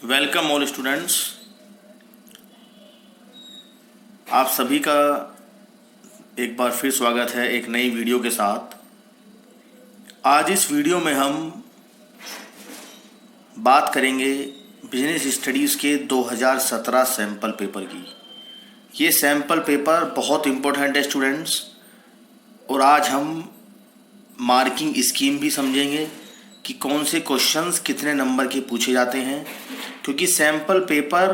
Welcome all students. आप सभी का एक बार फिर स्वागत है एक नई वीडियो के साथ। आज इस वीडियो में हम बात करेंगे बिजनेस स्टडीज़ के 2017 सैम्पल पेपर की। ये सैम्पल पेपर बहुत इम्पोर्टेंट है स्टूडेंट्स, और आज हम मार्किंग स्कीम भी समझेंगे कि कौन से क्वेश्चंस कितने नंबर के पूछे जाते हैं, क्योंकि सैम्पल पेपर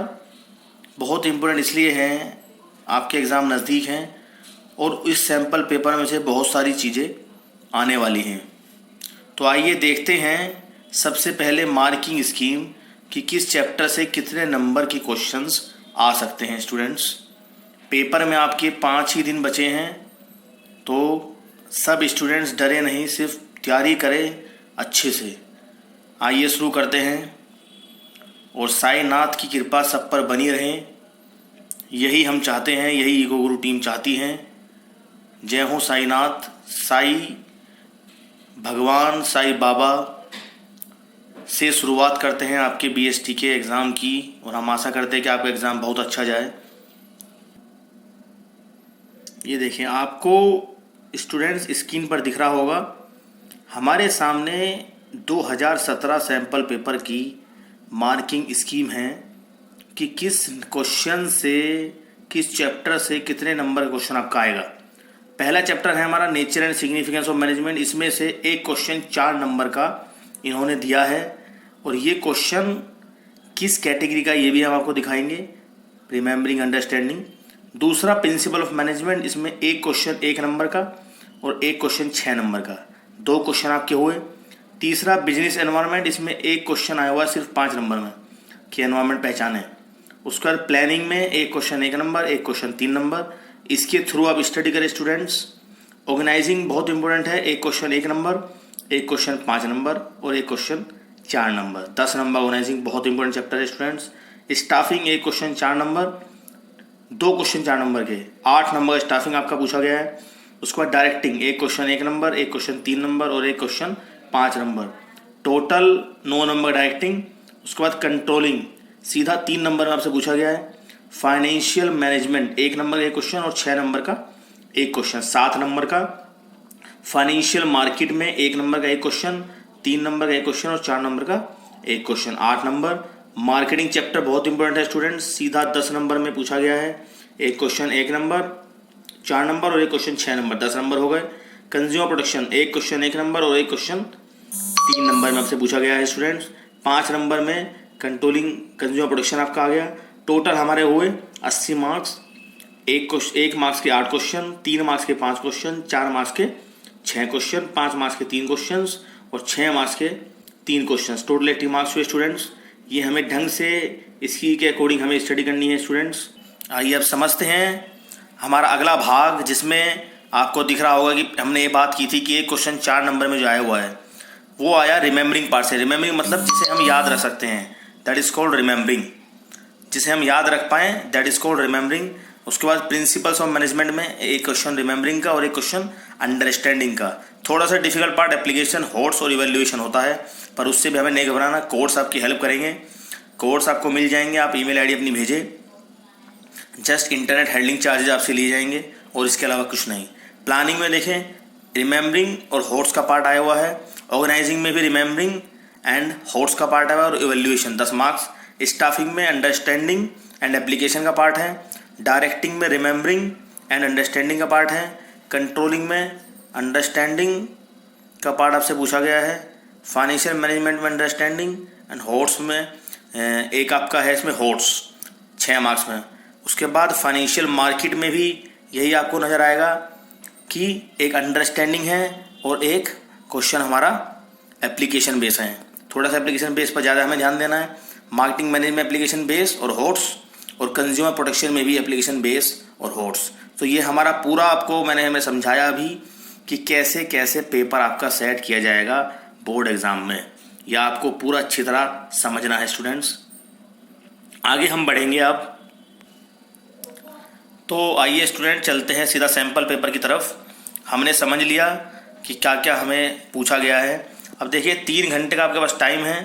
बहुत इम्पोर्टेंट इसलिए हैं, आपके एग्ज़ाम नज़दीक हैं और इस सैम्पल पेपर में से बहुत सारी चीज़ें आने वाली हैं। तो आइए देखते हैं सबसे पहले मार्किंग स्कीम कि किस चैप्टर से कितने नंबर के क्वेश्चंस आ सकते हैं। स्टूडेंट्स, पेपर में आपके 5 ही दिन बचे हैं, तो सब स्टूडेंट्स डरे नहीं, सिर्फ तैयारी करें अच्छे से। आइए शुरू करते हैं, और साईनाथ की कृपा सब पर बनी रहे, यही हम चाहते हैं, यही ईगो गुरु टीम चाहती है। जय हो साईनाथ, साई भगवान, साई बाबा से शुरुआत करते हैं आपके बीएसटी के एग्ज़ाम की, और हम आशा करते हैं कि आपका एग्ज़ाम बहुत अच्छा जाए। ये देखें, आपको स्टूडेंट्स स्क्रीन पर दिख रहा होगा, हमारे सामने 2017 सैम्पल पेपर की मार्किंग स्कीम है कि किस क्वेश्चन से, किस चैप्टर से कितने नंबर का क्वेश्चन आपका आएगा। पहला चैप्टर है हमारा nature and significance of management. इसमें से एक क्वेश्चन 4 नंबर का इन्होंने दिया है, और ये क्वेश्चन किस कैटेगरी का ये भी हम आपको दिखाएंगे, रिमेंबरिंग अंडरस्टैंडिंग। दूसरा प्रिंसिपल ऑफ मैनेजमेंट, इसमें एक क्वेश्चन 1 नंबर का और एक क्वेश्चन 6 नंबर का, 2 क्वेश्चन आपके हुए। तीसरा बिजनेस एनवायरनमेंट, इसमें एक क्वेश्चन आया हुआ है सिर्फ 5 नंबर में कि एनवायरनमेंट पहचाने। उसके बाद प्लानिंग में एक क्वेश्चन 1 नंबर, एक क्वेश्चन 3 नंबर, इसके थ्रू आप स्टडी करें स्टूडेंट्स। ऑर्गेनाइजिंग बहुत इंपॉर्टेंट है, एक क्वेश्चन 1 नंबर, एक क्वेश्चन 5 नंबर और एक क्वेश्चन 4 नंबर, 10 नंबर। ऑर्गेनाइजिंग बहुत इंपॉर्टेंट चैप्टर है स्टूडेंट्स। स्टाफिंग एक क्वेश्चन 4 नंबर, 2 क्वेश्चन 4 नंबर के, 8 नंबर स्टाफिंग आपका पूछा गया है। उसके बाद डायरेक्टिंग एक क्वेश्चन 1 नंबर, एक क्वेश्चन 3 नंबर और एक question 5 number, total 9 number directing. उसके बाद कंट्रोलिंग सीधा 3 नंबर में आपसे पूछा गया है। फाइनेंशियल मैनेजमेंट 1 नंबर का एक क्वेश्चन और 6 नंबर का एक क्वेश्चन, 7 नंबर का। फाइनेंशियल मार्केट में 1 नंबर का एक क्वेश्चन, 3 नंबर का एक क्वेश्चन और 4 नंबर का एक क्वेश्चन, 8 नंबर। मार्केटिंग चैप्टर बहुत इंपॉर्टेंट है स्टूडेंट्स, सीधा 10 नंबर में पूछा गया है, एक क्वेश्चन 1 नंबर, 4 नंबर और एक क्वेश्चन 6 नंबर, 10 नंबर हो गए। कंज्यूमर प्रोटेक्शन एक क्वेश्चन 1 नंबर और एक क्वेश्चन 3 नंबर में आपसे पूछा गया है स्टूडेंट्स। 5 नंबर में कंट्रोलिंग कंज्यूमर प्रोटेक्शन आपका आ गया। टोटल हमारे हुए 80 मार्क्स, एक मार्क्स के 8 क्वेश्चन, 3 मार्क्स के 5 क्वेश्चन, 4 मार्क्स के 6 क्वेश्चन, 5 मार्क्स के 3 क्वेश्चन और 6 मार्क्स के 3 क्वेश्चन, टोटल 80 मार्क्स हुए स्टूडेंट्स। ये हमें ढंग से इसकी के अकॉर्डिंग हमें स्टडी करनी है स्टूडेंट्स। आइए अब समझते हैं हमारा अगला भाग, जिसमें आपको दिख रहा होगा कि हमने ये बात की थी कि एक क्वेश्चन 4 नंबर में जो आया हुआ है वो आया रिमेंबरिंग पार्ट से। रिमेंबरिंग मतलब जिसे हम याद रख सकते हैं, दैट इज़ कॉल्ड रिमेंबरिंग, जिसे हम याद रख पाएँ दैट इज़ कॉल्ड रिमेंबरिंग। उसके बाद प्रिंसिपल्स ऑफ मैनेजमेंट में एक क्वेश्चन रिमेंबरिंग का और एक क्वेश्चन अंडरस्टैंडिंग का। थोड़ा सा डिफिकल्ट पार्ट एप्लीकेशन, होट्स और इवैल्यूएशन होता है, पर उससे भी हमें नहीं घबराना, कोर्स आपकी हेल्प करेंगे। कोर्स आपको मिल जाएंगे, आप ईमेल आईडी अपनी भेजें, जस्ट इंटरनेट हैंडलिंग चार्जेज आपसे लिए जाएंगे और इसके अलावा कुछ नहीं। प्लानिंग में देखें रिमेंबरिंग और होट्स का पार्ट आया हुआ है। ऑर्गेनाइजिंग में भी रिमेंबरिंग एंड होट्स का पार्ट आया हुआ है और इवैल्यूएशन 10 मार्क्स। स्टाफिंग में अंडरस्टैंडिंग एंड एप्लीकेशन का पार्ट है। डायरेक्टिंग में रिमेंबरिंग एंड अंडरस्टैंडिंग का पार्ट है। कंट्रोलिंग में अंडरस्टैंडिंग का पार्ट आपसे पूछा गया है। फाइनेंशियल मैनेजमेंट में अंडरस्टैंडिंग एंड होट्स में एक आपका है इसमें होट्स 6 मार्क्स में। उसके बाद फाइनेंशियल मार्केट में भी यही आपको नज़र आएगा कि एक अंडरस्टैंडिंग है और एक क्वेश्चन हमारा एप्लीकेशन बेस है। थोड़ा सा एप्लीकेशन बेस पर ज़्यादा हमें ध्यान देना है। मार्केटिंग मैनेजमेंट एप्लीकेशन बेस और होट्स, और कंज्यूमर प्रोटेक्शन में भी एप्लीकेशन बेस और होट्स। तो ये हमारा पूरा आपको हमें समझाया अभी कि कैसे कैसे पेपर आपका सेट किया जाएगा बोर्ड एग्ज़ाम में। यह आपको पूरा अच्छी तरह समझना है स्टूडेंट्स। आगे हम बढ़ेंगे अब, तो आइए स्टूडेंट चलते हैं सीधा सैम्पल पेपर की तरफ। हमने समझ लिया कि क्या क्या हमें पूछा गया है। अब देखिए 3 घंटे का आपके पास टाइम है,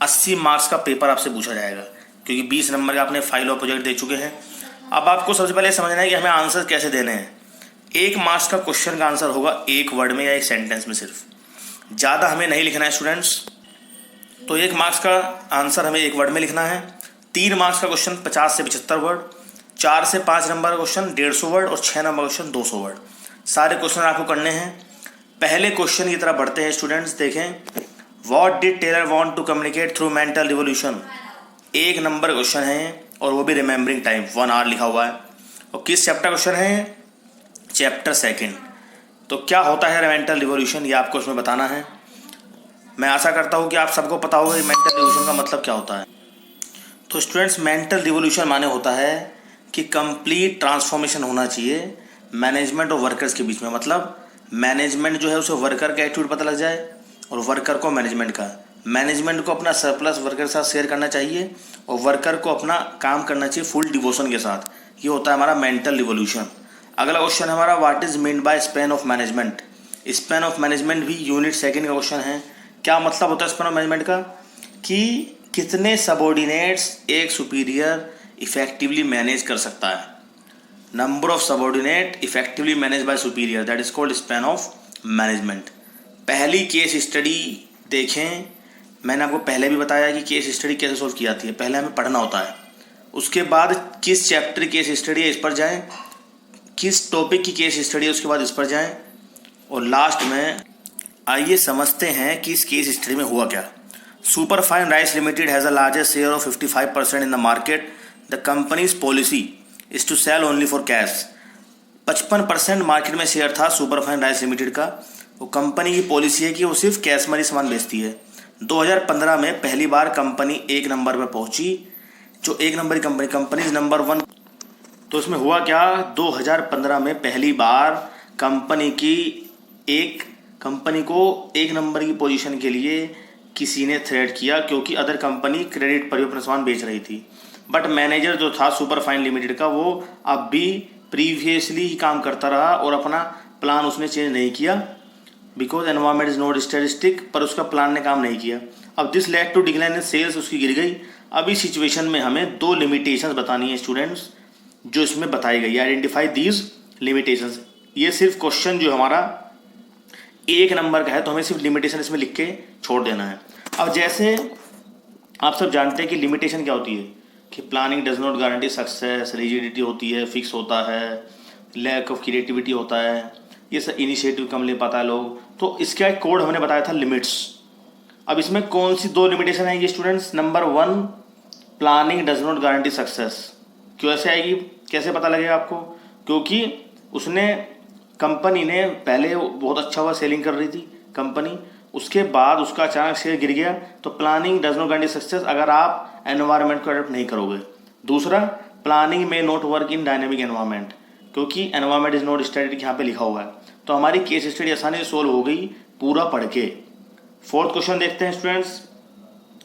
80 मार्क्स का पेपर आपसे पूछा जाएगा, क्योंकि 20 नंबर का आपने फाइल और प्रोजेक्ट दे चुके हैं। अब आपको सबसे पहले समझना है कि हमें आंसर कैसे देने हैं। 1 मार्क्स का क्वेश्चन का आंसर होगा एक वर्ड में या एक सेंटेंस में, सिर्फ ज़्यादा हमें नहीं लिखना है स्टूडेंट्स। तो 1 मार्क्स का आंसर हमें एक वर्ड में लिखना है। 3 मार्क्स का क्वेश्चन 50 से 75 वर्ड, 4 से 5 नंबर का क्वेश्चन 150 वर्ड और 6 नंबर का क्वेश्चन 200 वर्ड। सारे क्वेश्चन आपको करने हैं। पहले क्वेश्चन की तरफ बढ़ते हैं स्टूडेंट्स। देखें, what did Taylor want to communicate through mental revolution. 1 number question है और वो भी रिमेंबरिंग टाइम 1 आवर लिखा हुआ है। और किस चैप्टर क्वेश्चन है? चैप्टर 2। तो क्या होता है मेंटल रिवोल्यूशन, ये आपको इसमें बताना है। मैं आशा करता हूँ कि आप सबको पता होगा मेंटल रिवोल्यूशन का मतलब क्या होता है। तो स्टूडेंट्स, मेंटल रिवोल्यूशन माने होता है कि कंप्लीट ट्रांसफॉर्मेशन होना चाहिए मैनेजमेंट और वर्कर्स के बीच में। मतलब मैनेजमेंट जो है उसे वर्कर का एटीट्यूड पता लग जाए और वर्कर को मैनेजमेंट का। मैनेजमेंट को अपना सरप्लस वर्कर के साथ शेयर करना चाहिए और वर्कर को अपना काम करना चाहिए फुल डिवोशन के साथ। ये होता है हमारा मेंटल रिवोल्यूशन। अगला क्वेश्चन हमारा, what is mean by span of management. Span of management भी यूनिट 2 का क्वेश्चन है। क्या मतलब होता है स्पैन ऑफ मैनेजमेंट का? कि कितने सबऑर्डिनेट्स एक सुपीरियर इफेक्टिवली मैनेज कर सकता है। Number of subordinate effectively manage by superior, that is called span of management. पहली केस स्टडी देखें, मैंने आपको पहले भी बताया कि केस स्टडी कैसे सॉल्व की जाती है। पहले हमें पढ़ना होता है, उसके बाद किस चैप्टर की केस स्टडी है इस पर जाएं, किस टॉपिक की केस स्टडी है उसके बाद इस पर जाएं, और लास्ट में आइए समझते हैं कि इस केस स्टडी में हुआ क्या। Superfine rice limited has a largest share of 55% in the market. The company's policy is to sell only for cash. 55% market में शेयर था सुपरफाइन राइस लिमिटेड का। वो कंपनी की पॉलिसी है कि वो सिर्फ कैश मनी सामान बेचती है। 2015 में पहली बार कंपनी 1 नंबर पर पहुंची। जो 1 नंबर की कंपनी नंबर 1। तो इसमें हुआ क्या, 2015 में पहली बार कंपनी को 1 नंबर की पोजीशन के लिए किसी ने थ्रेट किया, क्योंकि अदर कंपनी क्रेडिट पर भी अपना सामान बेच रही थी। बट मैनेजर जो था सुपरफाइन लिमिटेड का, वो अब भी प्रीवियसली ही काम करता रहा और अपना प्लान उसने चेंज नहीं किया, because environment is not statistic, पर उसका प्लान ने काम नहीं किया। अब this led to decline in sales, उसकी गिर गई। अब इस सिचुएशन में हमें 2 लिमिटेशंस बतानी है स्टूडेंट्स, जो इसमें बताई गई। Identify these limitations. ये सिर्फ क्वेश्चन जो हमारा 1 नंबर का है, तो हमें सिर्फ लिमिटेशन इसमें लिख के छोड़ देना है। अब जैसे आप सब जानते हैं कि लिमिटेशन क्या होती है, कि planning does not guarantee success, rigidity होती है, फिक्स होता है, लैक ऑफ क्रिएटिविटी होता है, ये सब इनिशिएटिव कम ले पाता है लोग। तो इसका एक कोड हमने बताया था लिमिट्स। अब इसमें कौन सी 2 लिमिटेशन आएगी students? Number 1, planning does not guarantee success. क्यों ऐसे आएगी, कैसे पता लगेगा आपको? क्योंकि कंपनी ने पहले बहुत अच्छा हुआ, सेलिंग कर रही थी कंपनी, उसके बाद उसका अचानक शेयर गिर गया। तो planning does not guarantee success अगर आप एनवायरनमेंट को अडॉप्ट नहीं करोगे। दूसरा, प्लानिंग में not work in dynamic environment, क्योंकि एनवायरनमेंट इज नॉट स्टैटिक यहाँ पे लिखा हुआ है। तो हमारी केस स्टडी आसानी से सोल्व हो गई पूरा पढ़ के। 4th क्वेश्चन देखते हैं students.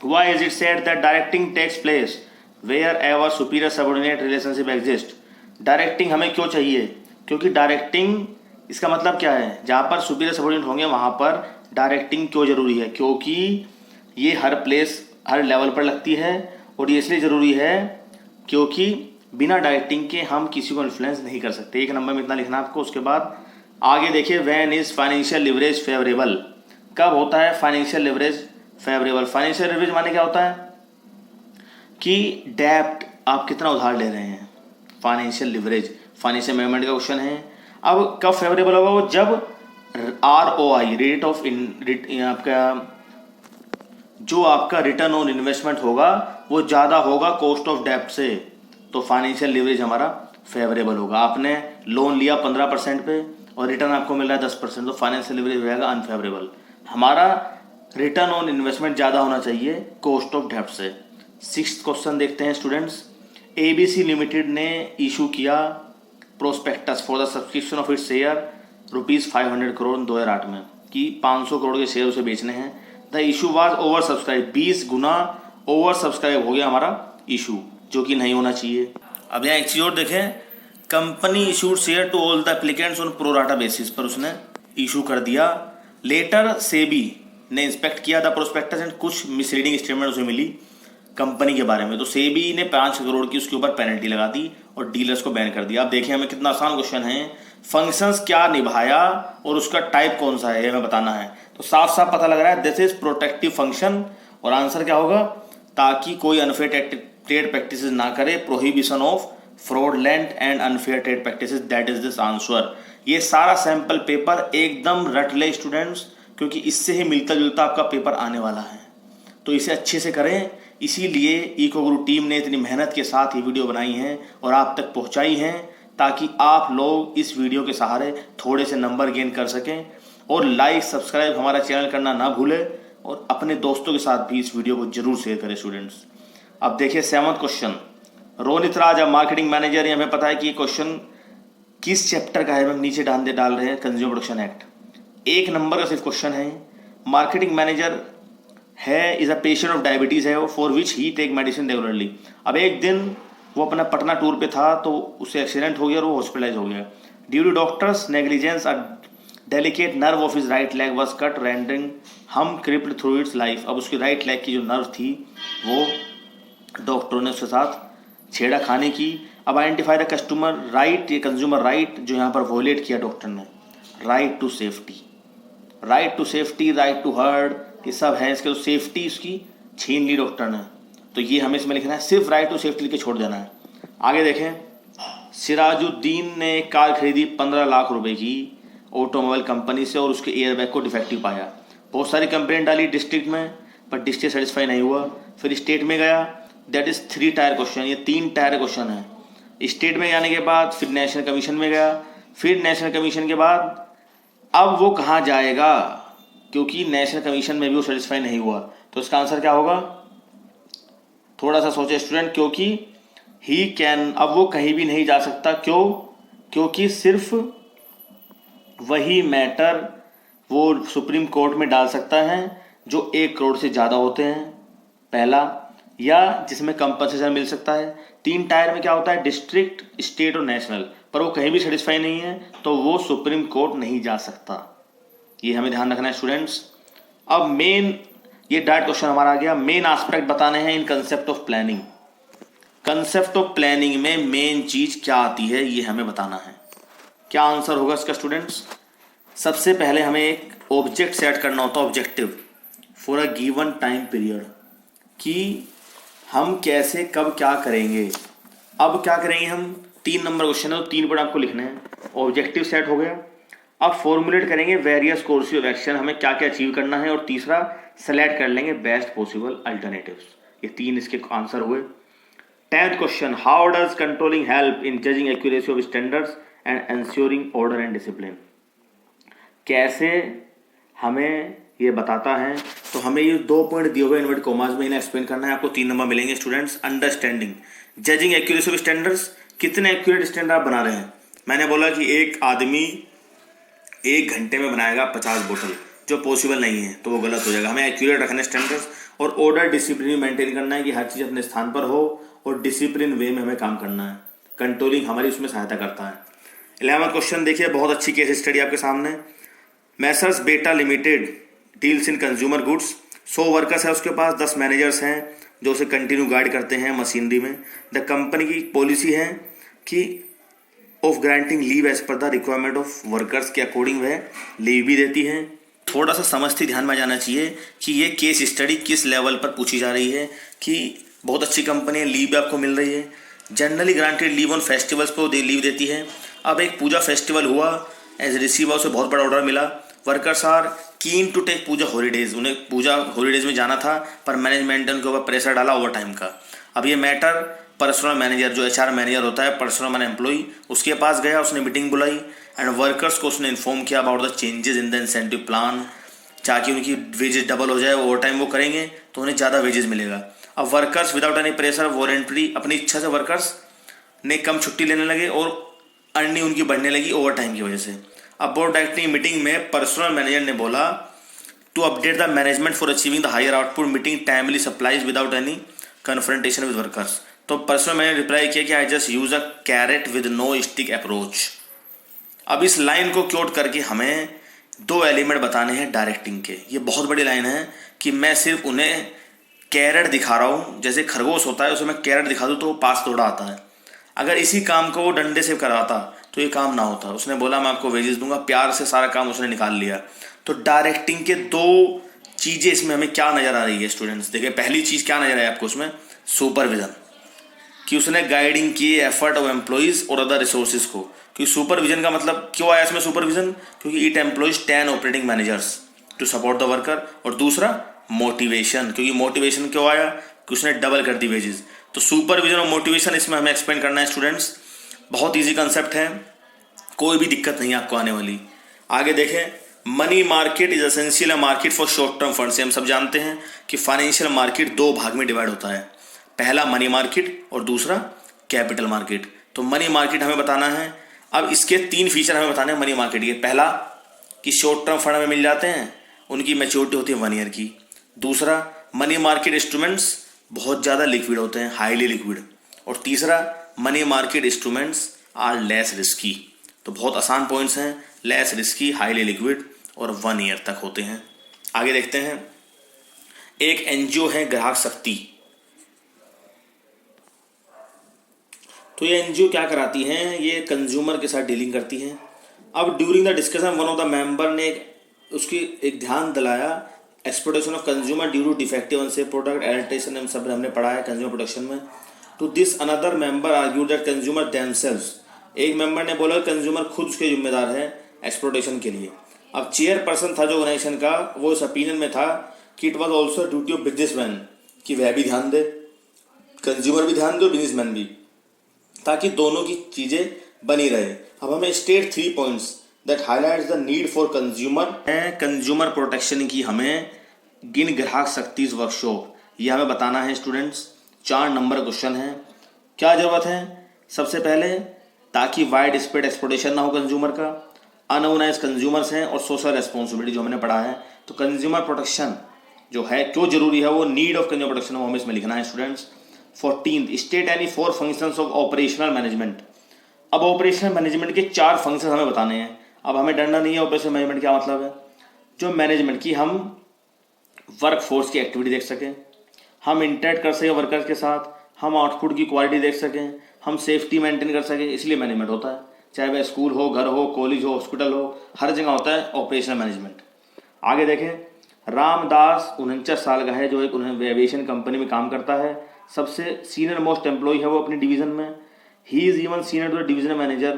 Why is it said that directing takes place wherever superior subordinate relationship exist. Directing हमें क्यों चाहिए? क्योंकि डायरेक्टिंग, इसका मतलब क्या है, जहाँ पर सुपीरियर सबऑर्डिनेट होंगे वहाँ पर डायरेक्टिंग क्यों ज़रूरी है? क्योंकि ये हर प्लेस हर लेवल पर लगती है, और ये इसलिए ज़रूरी है क्योंकि बिना डायरेक्टिंग के हम किसी को इन्फ्लुएंस नहीं कर सकते। 1 नंबर में इतना लिखना आपको। उसके बाद आगे देखिए, when is financial leverage favourable. कब होता है financial leverage favourable? Financial leverage माने क्या होता है कि डेब्ट आप कितना उधार ले रहे हैं। फाइनेंशियल लिवरेज फाइनेंशियल मैनेजमेंट का क्वेश्चन है। अब कब फेवरेबल होगा वो? जब ROI रेट ऑफ आपका रिटर्न ऑन इन्वेस्टमेंट होगा वो ज़्यादा होगा कॉस्ट ऑफ डेब्ट से, तो फाइनेंशियल लिवरेज हमारा फेवरेबल होगा। आपने लोन लिया 15% पे और रिटर्न आपको मिल रहा है 10%, तो फाइनेंशियल लिवरेज हो जाएगा अनफेवरेबल। हमारा रिटर्न ऑन इन्वेस्टमेंट ज़्यादा होना चाहिए कॉस्ट ऑफ डेब्ट से। 6th क्वेश्चन देखते हैं स्टूडेंट्स। ABC लिमिटेड ने इशू किया prospectus for the subscription of its share ₹500 crore 2008 में, कि 500 करोड़ के शेयर उसे बेचने हैं। The issue was over subscribe, 20 Guna over subscribe हो गया हमारा इशू, जो कि नहीं होना चाहिए। अब यहाँ एक चीज़ और देखें, company issued share to all the applicants on pro rata basis, पर उसने इशू कर दिया। लेटर सेबी ने इंस्पेक्ट किया था प्रोस्पेक्टस एंड कुछ मिसलीडिंग स्टेटमेंट उसे मिली कंपनी के बारे में, तो सेबी ने 5 करोड़ की उसके ऊपर पेनल्टी लगा दी और डीलर्स को बैन कर दिया। अब देखिए हमें कितना आसान क्वेश्चन है, फंक्शंस क्या निभाया और उसका टाइप कौन सा है हमें बताना है। तो साफ साफ पता लग रहा है दिस इज प्रोटेक्टिव फंक्शन, और आंसर क्या होगा, ताकि कोई अनफेयर ट्रेड प्रैक्टिसेस ना करे, prohibition of fraudulent and unfair trade practices, that is this answer. ये सारा सैंपल पेपर एकदम रट ले स्टूडेंट्स, क्योंकि इससे ही मिलता जुलता आपका पेपर आने वाला है, तो इसे अच्छे से करें। इसीलिए इको गुरु टीम ने इतनी मेहनत के साथ ये वीडियो बनाई है और आप तक पहुंचाई हैं, ताकि आप लोग इस वीडियो के सहारे थोड़े से नंबर गेन कर सकें। और लाइक सब्सक्राइब हमारा चैनल करना ना भूलें, और अपने दोस्तों के साथ भी इस वीडियो को जरूर शेयर करें स्टूडेंट्स। अब देखिए 7वां क्वेश्चन, रोनित राज अब मार्केटिंग मैनेजर, हमें पता है कि ये क्वेश्चन किस चैप्टर का है, हम नीचे डाल रहे हैं कंज्यूमर प्रोटेक्शन एक्ट। 1 नंबर का सिर्फ क्वेश्चन है। मार्केटिंग मैनेजर है is a patient of diabetes है, for which he take medicine regularly. अब एक दिन वो अपना पटना टूर पे था तो उसे एक्सीडेंट हो गया और वो हॉस्पिटलाइज हो गया। Due to doctor's negligence a delicate nerve of his right leg was cut rendering him crippled through it's life. अब उसकी राइट लेग की जो नर्व थी वो डॉक्टरों ने उसके साथ छेड़ा खाने की। अब आइडेंटिफाई द कस्टमर राइट, ये कंज्यूमर राइट जो यहाँ पर वोलेट किया डॉक्टर ने, right to safety, right to safety, right to heard, ये सब है इसके। तो सेफ्टी उसकी छीन ली डॉक्टर ने, तो ये हमें इसमें लिखना है, सिर्फ राइट टू सेफ्टी लिख के छोड़ देना है। आगे देखें, सिराजुद्दीन ने एक कार खरीदी 15 लाख रुपए की ऑटोमोबाइल कंपनी से और उसके एयरबैग को डिफेक्टिव पाया। बहुत सारी कंप्लेंट डाली डिस्ट्रिक्ट में, पर डिस्ट्रिक्ट सेटिस्फाई नहीं हुआ। फिर स्टेट में गया, दैट इज 3 टायर क्वेश्चन, ये 3 टायर क्वेश्चन है। स्टेट में जाने के बाद फिर नेशनल कमीशन में गया, फिर नेशनल कमीशन के बाद अब वो कहाँ जाएगा, क्योंकि नेशनल कमीशन में भी वो सेटिस्फाई नहीं हुआ। तो इसका आंसर क्या होगा, थोड़ा सा सोचे स्टूडेंट, क्योंकि ही कैन, अब वो कहीं भी नहीं जा सकता। क्यों, क्योंकि सिर्फ वही मैटर वो सुप्रीम कोर्ट में डाल सकता है जो 1 करोड़ से ज़्यादा होते हैं, पहला, या जिसमें कंपनसेशन मिल सकता है। 3 टायर में क्या होता है, डिस्ट्रिक्ट, स्टेट और नेशनल, पर वो कहीं भी सेटिस्फाई नहीं है तो वो सुप्रीम कोर्ट नहीं जा सकता। ये हमें ध्यान रखना है स्टूडेंट्स। अब मेन, ये डायरेक्ट क्वेश्चन हमारा आ गया, मेन एस्पेक्ट बताने हैं in concept of planning. Concept of planning में मेन चीज क्या आती है ये हमें बताना है। क्या आंसर होगा इसका स्टूडेंट्स, सबसे पहले हमें एक ऑब्जेक्ट सेट करना होता है, objective for a given time period, कि हम कैसे कब क्या करेंगे। अब क्या करेंगे हम, 3 नंबर क्वेश्चन है तो 3 पॉइंट आपको लिखने हैं। ऑब्जेक्टिव सेट हो गया, अब फॉर्मुलेट करेंगे वेरियस कोर्स ऑफ एक्शन, हमें क्या क्या अचीव करना है, और तीसरा सेलेक्ट कर लेंगे बेस्ट पॉसिबल अल्टरनेटिव्स। ये 3 इसके आंसर हुए। 10th question, how does controlling help in judging accuracy of standards and ensuring order and discipline, कैसे हमें ये बताता है। तो हमें ये 2 पॉइंट दिए हुए इन्वर्ट कॉमास में, इन्हें एक्सप्लेन करना है। आपको 3 नंबर मिलेंगे students. Understanding judging accuracy of standards, कितने एक्यूरेट स्टैंडर्ड आप बना रहे हैं। मैंने बोला कि एक आदमी 1 घंटे में बनाएगा 50 बोतल, जो पॉसिबल नहीं है तो वो गलत हो जाएगा। हमें एक्यूरेट रखना स्टैंडर्ड्स, और ऑर्डर डिसिप्लिन मेंटेन करना है कि हर चीज़ अपने स्थान पर हो और डिसिप्लिन वे में हमें काम करना है। कंट्रोलिंग हमारी उसमें सहायता करता है। 11वां क्वेश्चन देखिए, बहुत अच्छी केस स्टडी आपके सामने। मैसर्स बेटा limited deals in consumer goods, 100 workers है उसके पास, 10 मैनेजर्स हैं जो उसे कंटिन्यू गाइड करते हैं मशीनरी में। द कंपनी की पॉलिसी है कि of granting leave as per the requirement of workers के अकॉर्डिंग वह लीव भी देती है। थोड़ा सा समझती ध्यान में जाना चाहिए कि ये केस स्टडी किस लेवल पर पूछी जा रही है, कि बहुत अच्छी कंपनी है, लीव भी आपको मिल रही है। Generally granted leave on festivals को लीव देती है। अब एक पूजा फेस्टिवल हुआ, एज रिसीवर उसे बहुत बड़ा ऑर्डर मिला, workers are keen to take puja holidays, उन्हें पूजा हॉलीडेज में जाना था, पर मैनेजमेंट ने उनके ऊपर प्रेशर डाला ओवर टाइम का। अब ये मैटर पर्सनल मैनेजर, जो HR मैनेजर होता है, पर्सनल मैन एम्प्लॉई, उसके पास गया, उसने मीटिंग बुलाई एंड वर्कर्स को उसने इन्फॉर्म किया about the changes in the incentive plan, ताकि उनकी वेजेस डबल हो जाए, ओवर टाइम वो करेंगे तो उन्हें ज़्यादा वेजेस मिलेगा। अब workers without any pressure voluntary, अपनी इच्छा से वर्कर्स ने कम छुट्टी लेने लगे और अर्निंग उनकी बढ़ने लगी ओवर टाइम की वजह से। अब बोर्ड डायरेक्टिंग मीटिंग में पर्सनल मैनेजर ने बोला to update the management for achieving the higher output, meeting timely supplies without any confrontation with workers. तो पर्सनल मैंने रिप्लाई किया कि I just use a carrot with no stick approach. अब इस line को quote करके हमें दो एलिमेंट बताने हैं डायरेक्टिंग के। ये बहुत बड़ी लाइन है कि मैं सिर्फ उन्हें कैरेट दिखा रहा हूँ, जैसे खरगोश होता है उसे मैं कैरेट दिखा दूँ तो वो पास दौड़ा आता है। अगर इसी काम को वो डंडे से कराता तो ये काम ना होता। उसने बोला मैं आपको वेजेस दूंगा, प्यार से सारा काम उसने निकाल लिया। तो डायरेक्टिंग के दो चीज़ें इसमें हमें क्या नज़र आ रही है स्टूडेंट्स, देखिए पहली चीज़ क्या नज़र आई आपको उसमें, सुपरविजन, कि उसने गाइडिंग की एफर्ट ऑफ एम्प्लॉइज और अदर रिसोर्सेज को। क्योंकि सुपरविजन का मतलब क्यों आया इसमें सुपरविजन, क्योंकि it employs 10 operating managers to support the worker. और दूसरा मोटिवेशन, क्योंकि मोटिवेशन क्यों आया कि उसने डबल कर दी वेजेस। तो सुपरविजन और मोटिवेशन इसमें हमें एक्सप्लेन करना है स्टूडेंट्स। बहुत ईजी कंसेप्ट है, कोई भी दिक्कत नहीं आपको आने वाली। आगे देखें, money market is essential market for short term fund. हम सब जानते हैं कि फाइनेंशियल मार्केट दो भाग में डिवाइड होता है, पहला मनी मार्केट और दूसरा कैपिटल मार्केट। तो मनी मार्केट हमें बताना है। अब इसके 3 फीचर हमें बताने हैं मनी मार्केट के। पहला कि शॉर्ट टर्म फंड हमें मिल जाते हैं, उनकी मैच्योरिटी होती है 1 ईयर की। दूसरा, मनी मार्केट इंस्ट्रूमेंट्स बहुत ज़्यादा लिक्विड होते हैं, हाईली लिक्विड। और तीसरा, money market instruments are less risky. तो बहुत आसान पॉइंट्स हैं, लेस रिस्की, हाईली लिक्विड और 1 ईयर तक होते हैं। आगे देखते हैं, एक एनजीओ है ग्राहक शक्ति। तो ये एनजीओ क्या कराती हैं, ये कंज्यूमर के साथ डीलिंग करती हैं। अब during the discussion one of the member ने उसकी एक ध्यान दिलाया, exploitation of consumer due to defective unsafe product, adulteration, हम सब हमने पढ़ा है कंज्यूमर प्रोटेक्शन में। To this another member argue that consumer themselves, एक मेंबर ने बोला कंज्यूमर खुद उसके जिम्मेदार है एक्सप्लोइटेशन के लिए। अब चेयरपर्सन था जो ऑर्गेनाइजेशन का, वो इस ओपिनियन में था कि it was also duty of businessman, कि वह भी ध्यान दे, कंज्यूमर भी ध्यान दे और बिजनेसमैन भी, ताकि दोनों की चीज़ें बनी रहे। अब हमें state 3 points that highlights the need for consumer protection की हमें गिन ग्राहक शक्ति वर्कशॉप, ये हमें बताना है स्टूडेंट्स। 4 नंबर क्वेश्चन है। क्या जरूरत है, सबसे पहले ताकि वाइड स्प्रेड एक्सप्लोइटेशन ना हो कंज्यूमर का, अनऑर्गेनाइज कंज्यूमर्स हैं और सोशल रेस्पॉन्सिबिलिटी जो हमने पढ़ा है। तो कंज्यूमर प्रोटेक्शन जो है क्यों जरूरी है, वो नीड ऑफ कंज्यूमर प्रोटेक्शन वो हमें इसमें लिखना है students. 14 state any 4 functions of operational management. अब ऑपरेशनल मैनेजमेंट के 4 फंक्शन हमें बताने हैं। अब हमें डरना नहीं है ऑपरेशनल मैनेजमेंट क्या मतलब है, जो मैनेजमेंट की हम वर्क फोर्स की एक्टिविटी देख सकें, हम इंटरेक्ट कर सकें वर्कर्स के साथ, हम आउटपुट की क्वालिटी देख सकें, हम सेफ्टी मेंटेन कर सकें, इसलिए मैनेजमेंट होता है। चाहे वह स्कूल हो, घर हो, कॉलेज हो, हॉस्पिटल हो, हर जगह होता है ऑपरेशनल मैनेजमेंट। आगे देखें, रामदास 49 साल का है, जो एक एविएशन कंपनी में काम करता है, सबसे सीनियर मोस्ट एम्प्लॉय है वो अपनी डिवीज़न में। He is even senior to the division manager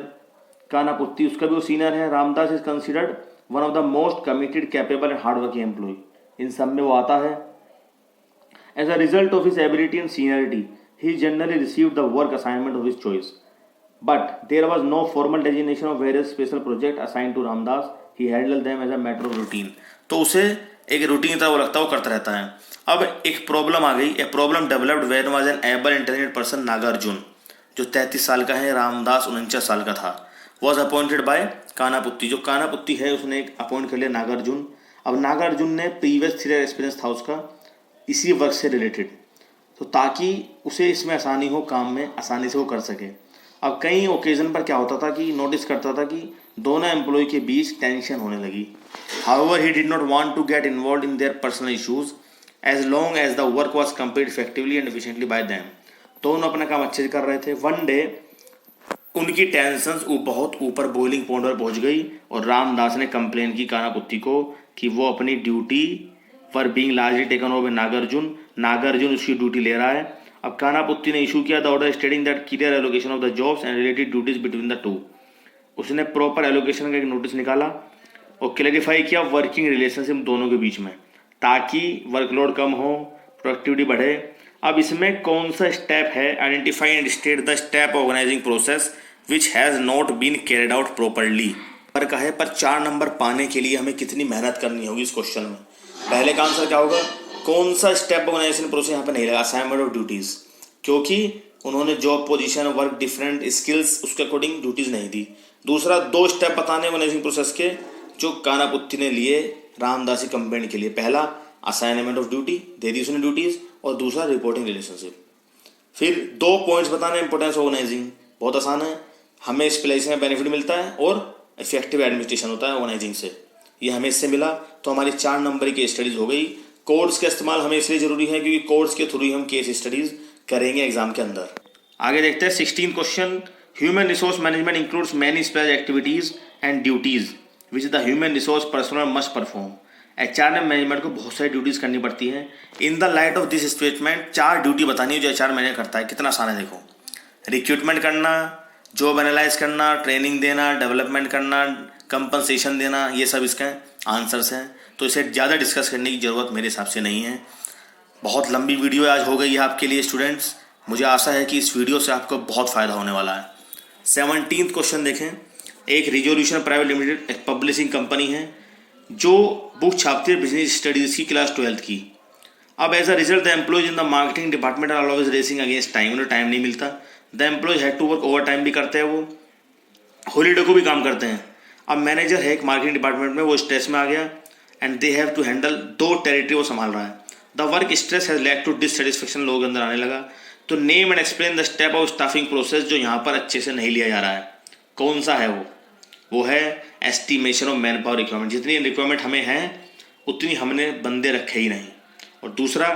Kanaputti, उसका भी वो सीनियर है। Ramdas is considered one of the most committed, capable and hard working employ, इन सब में वो आता है। As a result of his ability and seniority he generally received the work assignment of his choice, but there was no formal designation of various special project assigned to Ramdas. He handled them as a matter of routine. तो उसे एक routine की तरह वो लगता है, वो करता रहता है। अब एक प्रॉब्लम आ गई, a problem developed where was an able intelligent person Nagarjun, जो 33 साल का है, रामदास 49 साल का था, वॉज अपॉइंटेड बाय कानापुत्ती। जो कानापुत्ती है उसने एक अपॉइंट कर लिया नागार्जुन। अब नागार्जुन ने प्रीवियस 3 ईयर एक्सपीरियंस था उसका इसी वर्क से रिलेटेड, तो ताकि उसे इसमें आसानी हो, काम में आसानी से वो कर सके। अब कई ओकेज़न पर क्या होता था कि नोटिस करता था कि दोनों एम्प्लॉय के बीच टेंशन होने लगी। However he did not want to get involve in their personal issues as long as the work was complete effectively and efficiently by them. दोनों अपना काम अच्छे से कर रहे थे। वन डे उनकी टेंशन्स बहुत ऊपर बॉइलिंग पॉइंट पर पहुंच गई और रामदास ने कंप्लेन की कानापुत्ती को कि वो अपनी ड्यूटी पर being largely taken over Nagarjun उसकी ड्यूटी ले रहा है। अब कानापुत्ती ने इशू किया the order stating that clear allocation of the jobs and related duties between the two. उसने प्रॉपर एलोकेशन का एक नोटिस निकाला और क्लैरिफाई किया वर्किंग रिलेशनशिप दोनों के बीच में, ताकि वर्कलोड कम हो, प्रोडक्टिविटी बढ़े। अब इसमें कौन सा स्टेप है, identify and state the step organising process which has not been carried out properly. पर कहे पर 4 नंबर पाने के लिए हमें कितनी मेहनत करनी होगी इस क्वेश्चन में। पहले का आंसर क्या होगा, कौन सा स्टेप ऑर्गेनाइजेशन प्रोसेस यहाँ पे नहीं लगा, असाइनमेंट ऑफ ड्यूटीज़, क्योंकि उन्होंने job position work different skills उसके अकॉर्डिंग ड्यूटीज़ नहीं दी। दूसरा 2 स्टेप बताने ऑर्गेनाइजिंग प्रोसेस के जो कानापुत्ती ने लिए रामदासी कंप्लेंट के लिए। पहला असाइनमेंट ऑफ ड्यूटी, दे दी उसने ड्यूटीज़, और दूसरा रिपोर्टिंग रिलेशनशिप। फिर 2 पॉइंट्स बताने इंपॉर्टेंस ऑर्गेनाइजिंग, बहुत आसान है, हमें इस प्लेस में बेनिफिट मिलता है और इफेक्टिव एडमिनिस्ट्रेशन होता है ऑर्गेनाइजिंग से। ये हमें इससे मिला, तो हमारी 4 नंबर की स्टडीज़ हो गई। कोड्स का इस्तेमाल हमें इसलिए ज़रूरी है क्योंकि कोड्स के थ्रू ही हम केस स्टडीज़ करेंगे एग्जाम के अंदर। आगे देखते हैं 16 question. Human resource management includes many special activities and duties which the human resource personal must perform. HR management को बहुत सारी ड्यूटीज़ करनी पड़ती हैं। In the light of this statement 4 duty बतानी है जो एचआर मैनेजर करता है। कितना आसान है देखो। रिक्रूटमेंट करना, जॉब एनालाइज करना, ट्रेनिंग देना, डेवलपमेंट करना, कंपनसेशन देना, ये सब इसके आंसर्स हैं। तो इसे ज़्यादा डिस्कस करने की ज़रूरत मेरे हिसाब से नहीं है। बहुत लंबी वीडियो आज हो गई है आपके लिए स्टूडेंट्स। मुझे आशा है कि इस वीडियो से आपको बहुत फ़ायदा होने वाला है। 17th क्वेश्चन देखें। एक रिजोल्यूशन प्राइवेट लिमिटेड एक पब्लिशिंग कंपनी है जो बुक छापती है बिजनेस स्टडीज़ की क्लास 12th की। अब as a result the employees in the marketing department are always racing against time. उन्हें टाइम नहीं मिलता। The employees had to work overtime भी करते हैं, वो हॉलीडे को भी काम करते हैं। अब मैनेजर है एक मार्केटिंग डिपार्टमेंट में, वो स्ट्रेस में आ गया and they have to handle 2 territory वो संभाल रहा है। The work stress has led to dissatisfaction, लोगों के अंदर आने लगा। तो name and explain the step of staffing process जो यहाँ पर अच्छे से नहीं लिया जा रहा है। कौन सा है वो है estimation of man power requirement. जितनी रिक्वायरमेंट हमें है उतनी हमने बंदे रखे ही नहीं। और दूसरा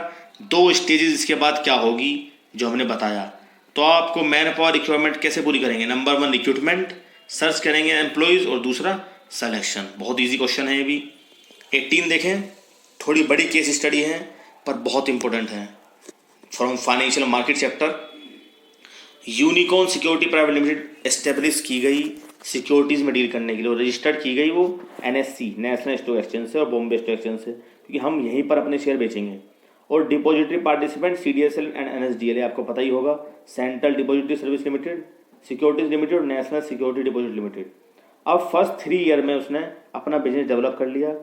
2 स्टेजेस इसके बाद क्या होगी जो हमने बताया। तो आपको मैन पावर रिक्वायरमेंट कैसे पूरी करेंगे। नंबर 1 रिक्रूटमेंट, सर्च करेंगे एम्प्लॉयज़, और दूसरा सिलेक्शन। बहुत इजी क्वेश्चन है ये भी। 18 देखें। थोड़ी बड़ी केस स्टडी है पर बहुत इंपॉर्टेंट है। From financial market chapter. Unicorn security private limited establish की गई सिक्योरिटीज़ में डील करने के लिए, और रजिस्टर्ड की गई वो NSE नेशनल स्टॉक एक्सचेंज से और बॉम्बे स्टॉक एक्सचेंज से, क्योंकि हम यहीं पर अपने शेयर बेचेंगे। और depository participant CDSL and NSDL, आपको पता ही होगा, central depository service limited, securities limited और नेशनल सिक्योरिटी डिपॉजिट लिमिटेड। अब फर्स्ट 3 ईयर में उसने अपना बिजनेस डेवलप कर लिया।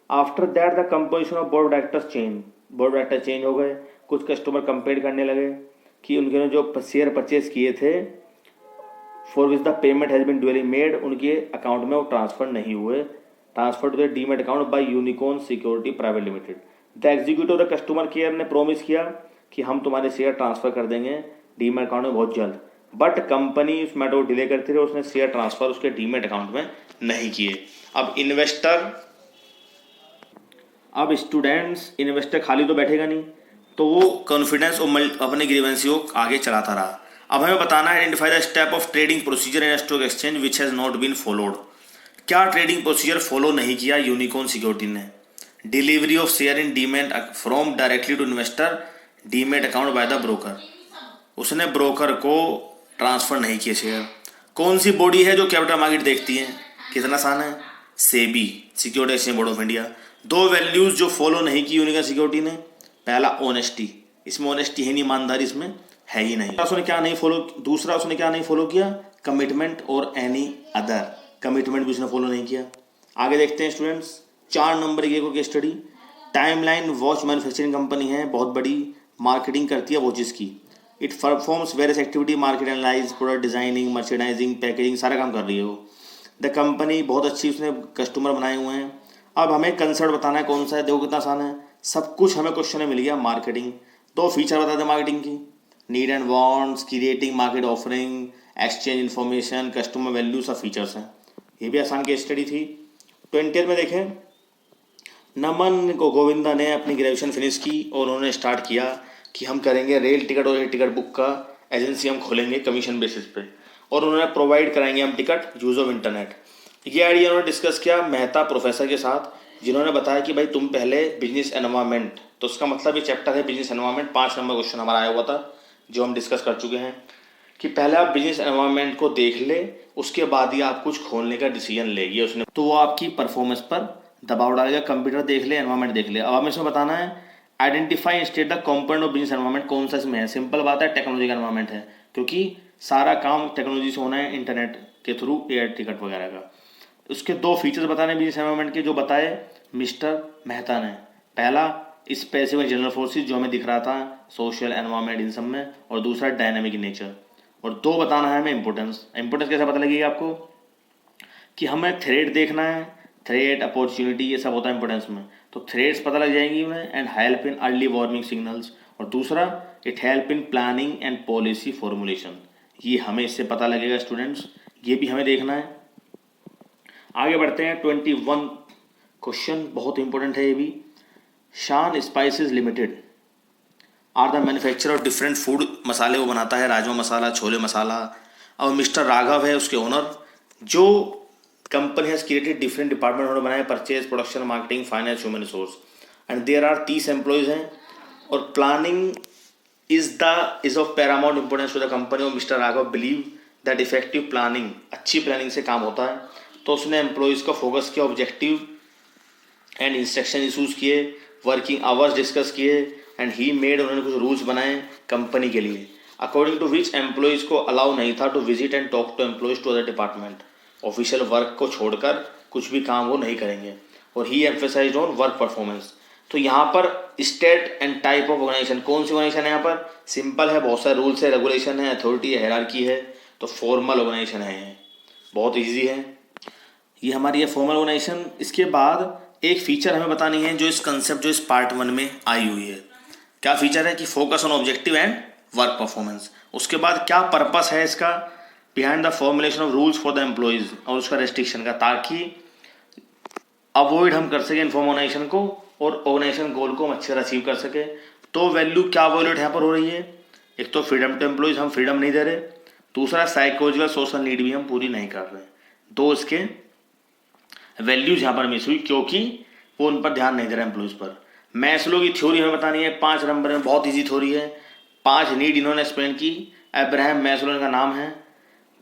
After that the composition of board of directors change, board of director change हो गए। कुछ कस्टमर कंपेयर करने लगे कि उनके जो शेयर परचेज किए थे for which the payment has been duly made, उनके अकाउंट में वो ट्रांसफर नहीं हुए। Transfer to the demat account by unicorn security private limited. The executive of the customer care ने प्रॉमिस किया कि हम तुम्हारे शेयर ट्रांसफर कर देंगे डीमेट अकाउंट में बहुत जल्द, बट कंपनी उस मैटर को डिले करती रही, उसने शेयर ट्रांसफर उसके डीमेट अकाउंट में नहीं किए। अब इन्वेस्टर, अब स्टूडेंट्स, इन्वेस्टर खाली तो बैठेगा नहीं, तो वो कॉन्फिडेंस और अपने ग्रीवेंसी को आगे चलाता रहा। अब हमें बताना है identify the step of trading procedure in stock exchange which has not been followed. क्या ट्रेडिंग प्रोसीजर फॉलो नहीं किया यूनिकॉर्न सिक्योरिटी ने। Delivery of share in demat from directly to investor demat account by the broker, उसने broker को transfer नहीं किए share. कौन सी body है जो कैपिटल मार्केट देखती है, कितना आसान है, SEBI, security exchange board of India. 2 values जो फॉलो नहीं की यूनिकॉर्न सिक्योरिटी ने। पहला ऑनेस्टी, इसमें ऑनेस्टी है नहीं, ईमानदारी इसमें है ही नहीं। उसने क्या नहीं फॉलो, दूसरा उसने क्या नहीं फॉलो किया, कमिटमेंट और एनी अदर, कमिटमेंट भी उसने फॉलो नहीं किया। आगे देखते हैं स्टूडेंट्स 4 नंबर की एक study. Timeline watch manufacturing company है, बहुत बड़ी, मार्केटिंग करती है वॉचेस की। It performs various activity, market analyse, product designing, merchandising, packaging, सारा काम कर रही है वो। द कंपनी बहुत अच्छी, उसने कस्टमर बनाए हुए हैं। अब हमें कंसर्ट बताना है कौन सा है, देखो कितना आसान है, सब कुछ हमें क्वेश्चन में मिल गया। मार्केटिंग, 2 फीचर बता दें मार्केटिंग की, need and wants, creating market offering, exchange information, customer value, सब फीचर्स हैं। ये भी आसान केस स्टडी थी। 20 में देखें, नमन को गोविंदा ने अपनी ग्रेजुएशन फिनिश की और उन्होंने स्टार्ट किया कि हम करेंगे रेल टिकट और एयर टिकट बुक का एजेंसी हम खोलेंगे कमीशन बेसिस पे, और उन्होंने प्रोवाइड कराएंगे हम टिकट यूज़ ऑफ इंटरनेट। ये आइडिया उन्होंने डिस्कस किया मेहता प्रोफेसर के साथ, जिन्होंने बताया कि भाई तुम पहले बिजनेस एनवायरनमेंट, तो उसका मतलब ये चैप्टर है बिजनेस एनवायरनमेंट, 5 नंबर क्वेश्चन हमारा आया हुआ था जो हम डिस्कस कर चुके हैं कि पहले आप बिजनेस एनवायरनमेंट को देख ले, उसके बाद ही आप कुछ खोलने का डिसीजन ले। ये उसने, तो वो आपकी परफॉर्मेंस पर दबाव डालेगा। कंप्यूटर देख ले, एनवायरनमेंट देख ले। अब हमें इसमें बताना है identify state the component of business environment, कौन सा इसमें है। सिंपल बात है, टेक्नोलॉजी का एनवायरनमेंट है, क्योंकि सारा काम टेक्नोलॉजी से होना है, इंटरनेट के थ्रू, एयर टिकट वगैरह का। उसके 2 फीचर्स बताने बिजनेस एनवायरनमेंट के, जो बताए मिस्टर मेहता ने। पहला स्पेसिफिक जनरल फोर्सेस, जो हमें दिख रहा था सोशल एनवायरनमेंट इन सब में, और दूसरा डायनामिक नेचर। और 2 बताना है हमें इंपोर्टेंस। इंपोर्टेंस कैसे पता लगेगी आपको, कि हमें थ्रेड देखना है, थ्रेड अपॉर्चुनिटी, ये सब होता है इंपोर्टेंस में। तो थ्रेड्स पता लग जाएंगी में, and help in early warning signals, और दूसरा it help in planning and policy formulation. ये हमें इससे पता लगेगा स्टूडेंट्स, ये भी हमें देखना है। आगे बढ़ते हैं 21 क्वेश्चन बहुत इंपॉर्टेंट है ये भी। Shan spices limited are the manufacturer of different food, मसाले वो बनाता है, राजमा मसाला, छोले मसाला। और मिस्टर राघव है उसके ओनर। जो company has created different department, उन्होंने बनाए purchase, production, marketing, finance, human resource, and there are 30 employees हैं। और planning is of paramount importance to the company. और mister Raghav believe that effective planning, अच्छी प्लानिंग से काम होता है। तो उसने एम्प्लॉयज़ को फोकस किया, ऑब्जेक्टिव एंड इंस्ट्रक्शन इशूज़ किए, वर्किंग आवर्स डिस्कस किए, एंड ही मेड, उन्होंने कुछ रूल्स बनाए कंपनी के लिए, अकॉर्डिंग टू विच एम्प्लॉयज़ को अलाउ नहीं था to visit and talk to employees to other department. Official work को छोड़कर कुछ भी काम वो नहीं करेंगे। और he emphasized on work performance. तो यहाँ पर state and type of organization, कौन सी ऑर्गेनाइजेशन है यहाँ पर? सिंपल है, बहुत सारे रूल्स है, रेगुलेशन है, अथॉरिटी है, हायरार्की है। तो फॉर्मल ऑर्गेनाइजेशन है, बहुत ईजी है ये हमारी ये फॉर्मल ऑर्गेनाइजेशन। इसके बाद एक फीचर हमें बतानी है जो इस कंसेप्ट, जो इस पार्ट 1 में आई हुई है। क्या फीचर है कि focus on objective and work performance. उसके बाद क्या पर्पस है इसका, behind the formulation of rules for the employees, और उसका रेस्ट्रिक्शन का, ताकि अवॉइड हम कर सकें इन्फॉर्म ऑर्गेनाइजेशन को और ऑर्गेनाइजेशन गोल को हम अच्छे से अचीव कर सके। तो वैल्यू क्या वॉल्यूट यहाँ पर हो रही है? एक तो फ्रीडम टू एम्प्लॉयज़, हम फ्रीडम नहीं दे रहे। दूसरा साइकोलॉजिकल सोशल नीड भी हम पूरी नहीं कर रहे। दो इसके वैल्यूज यहाँ पर मिस हुई, क्योंकि वो उन पर ध्यान नहीं दे रहा एम्प्लॉयज़ पर। मैस्लो की थ्योरी हमें बतानी है 5 नंबर में, बहुत ईजी थ्योरी है। 5 नीड इन्होंने एक्सप्लेन की। अब्राहम मैस्लो का नाम है।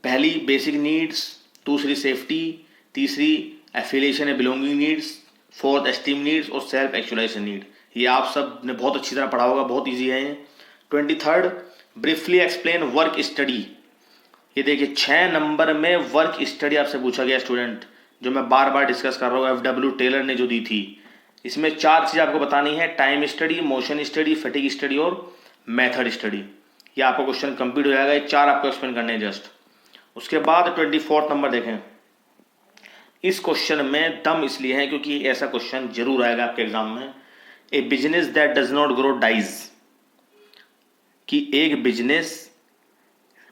पहली बेसिक नीड्स, दूसरी सेफ्टी, तीसरी एफिलिएशन या belonging needs, fourth esteem needs, और सेल्फ एक्चुअलाइजेशन नीड। ये आप सब ने बहुत अच्छी तरह पढ़ा होगा, बहुत ईजी है ये। 23 ब्रीफली एक्सप्लेन वर्क स्टडी। ये देखिए 6 नंबर में वर्क स्टडी आपसे पूछा गया स्टूडेंट, जो मैं बार बार डिस्कस कर रहा हूँ, FW टेलर ने जो दी थी। इसमें 4 चीज़ आपको बतानी है, time study, motion study, fatigue study और मेथड स्टडी। ये आपका क्वेश्चन कंप्लीट हो जाएगा, ये 4 आपको एक्सप्लेन करने हैं जस्ट। उसके बाद 24 नंबर देखें। इस क्वेश्चन में दम इसलिए है क्योंकि ऐसा क्वेश्चन जरूर आएगा आपके एग्जाम में। A business that does not grow dies, कि एक बिजनेस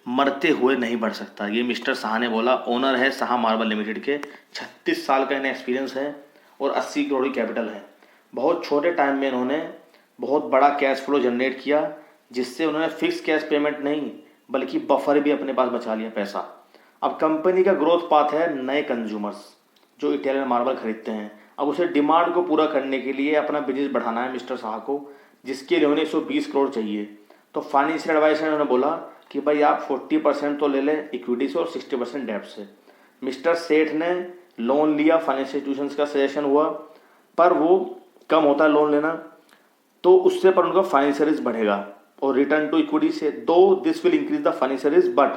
मरते हुए नहीं बढ़ सकता। ये मिस्टर शाह ने बोला। ओनर है शाह मार्बल लिमिटेड के, 36 साल का इन्हें एक्सपीरियंस है और 80 करोड़ की कैपिटल है। बहुत छोटे टाइम में इन्होंने बहुत बड़ा कैश फ्लो जनरेट किया, जिससे उन्होंने फिक्स कैश पेमेंट नहीं बल्कि बफर भी अपने पास बचा लिया पैसा। अब कंपनी का ग्रोथ पाथ है नए कंज्यूमर्स जो इटालियन मार्बल खरीदते हैं। अब उसे डिमांड को पूरा करने के लिए अपना बिजनेस बढ़ाना है मिस्टर शाह को, जिसके लिए उन्हें 120 करोड़ चाहिए। तो फाइनेंशियल एडवाइजर ने उन्होंने बोला कि भाई आप 40% तो ले लें इक्विटी से और 60% डेब्ट से। मिस्टर सेठ ने लोन लिया, फाइनेंशियल इंस्टीट्यूशंस का सजेशन हुआ, पर वो कम होता है लोन लेना, तो उससे पर उनका फाइनेंशियल रिस्क बढ़ेगा। और रिटर्न टू इक्विटी से, though this will increase the financial risk but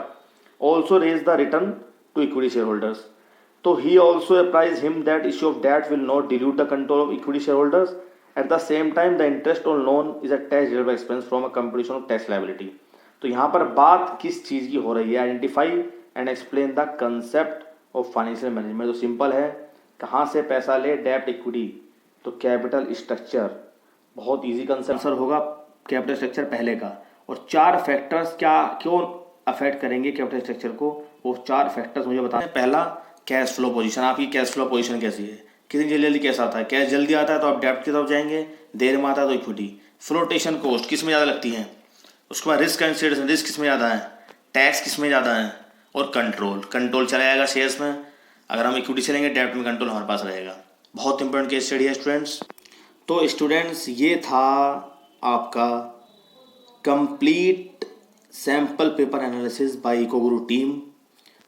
also raise the return to equity share holders. तो he also apprise him that issue of debt will not dilute the control of equity share holders. At the same time the interest on loan is a tax deductible expense from a competition of tax liability. तो यहाँ पर बात किस चीज़ की हो रही है? Identify and explain the concept of financial management. तो सिंपल है, कहाँ से पैसा ले, डेब्ट, इक्विटी, तो कैपिटल स्ट्रक्चर, बहुत इजी कंसेप्ट होगा कैपिटल स्ट्रक्चर पहले का। और 4 फैक्टर्स क्या क्यों अफेक्ट करेंगे कैपिटल स्ट्रक्चर को, वो 4 फैक्टर्स मुझे बताएं। पहला, कैश फ्लो पोजीशन। आपकी कैश फ्लो पोजीशन कैसी है? कितनी जल्दी जल्दी कैश आता है? कैश जल्दी आता है तो आप डेब्ट की तरफ जाएंगे, देर में आता है तो इक्विटी। फ्लोटेशन कॉस्ट किस में ज़्यादा लगती है? उसके बाद रिस्क कंसिडरेशन, रिस्क किस में ज़्यादा है? टैक्स किस में ज़्यादा है? और कंट्रोल चला जाएगा शेयर्स में। अगर हम इक्विटी से लेंगे, डेब्ट में कंट्रोल हमारे पास रहेगा। बहुत इंपॉर्टेंट केस स्टडी है स्टूडेंट्स। तो स्टूडेंट्स ये था आपका complete sample paper analysis by eco guru team.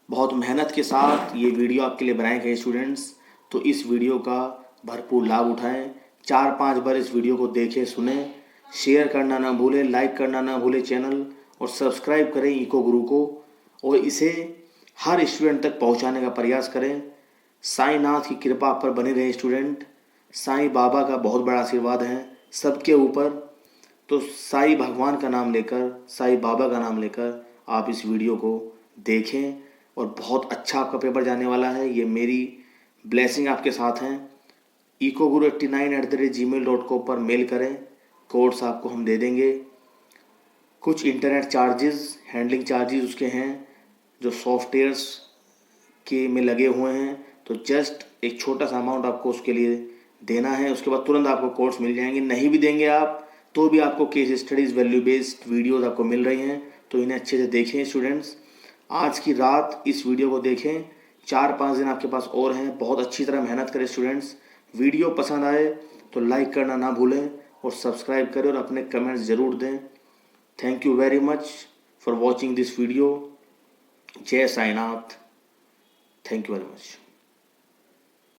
बहुत मेहनत के साथ ये वीडियो आपके लिए बनाए गए स्टूडेंट्स। तो इस वीडियो का भरपूर लाभ उठाएं। 4-5 बार इस वीडियो को देखें, सुने, शेयर करना ना भूलें, लाइक करना ना भूलें चैनल, और सब्सक्राइब करें इको गुरु को, और इसे हर स्टूडेंट तक पहुंचाने का प्रयास करें। साईं नाथ की कृपा आप पर बनी रहे स्टूडेंट। साईं बाबा का बहुत बड़ा आशीर्वाद है सबके ऊपर। तो साईं भगवान का नाम लेकर, साईं बाबा का नाम लेकर आप इस वीडियो को देखें, और बहुत अच्छा आपका पेपर जाने वाला है। ये मेरी ब्लेसिंग आपके साथ हैं। ecoguru89@gmail.com पर मेल करें, कोड्स आपको हम दे देंगे। कुछ इंटरनेट चार्जेस, हैंडलिंग चार्जेस उसके हैं जो सॉफ्टवेयर्स के में लगे हुए हैं, तो जस्ट एक छोटा सा अमाउंट आपको उसके लिए देना है, उसके बाद तुरंत आपको कोर्स मिल जाएंगे। नहीं भी देंगे आप तो भी आपको case studies, value based videos आपको मिल रही हैं, तो इन्हें अच्छे से देखें स्टूडेंट्स। आज की रात इस वीडियो को देखें, 4-5 दिन आपके पास और हैं, बहुत अच्छी तरह मेहनत करें स्टूडेंट्स। वीडियो पसंद आए तो लाइक करना ना भूलें और सब्सक्राइब करें और अपने कमेंट्स ज़रूर दें। Thank you very much for watching this video. जय Sainath. Thank you very much.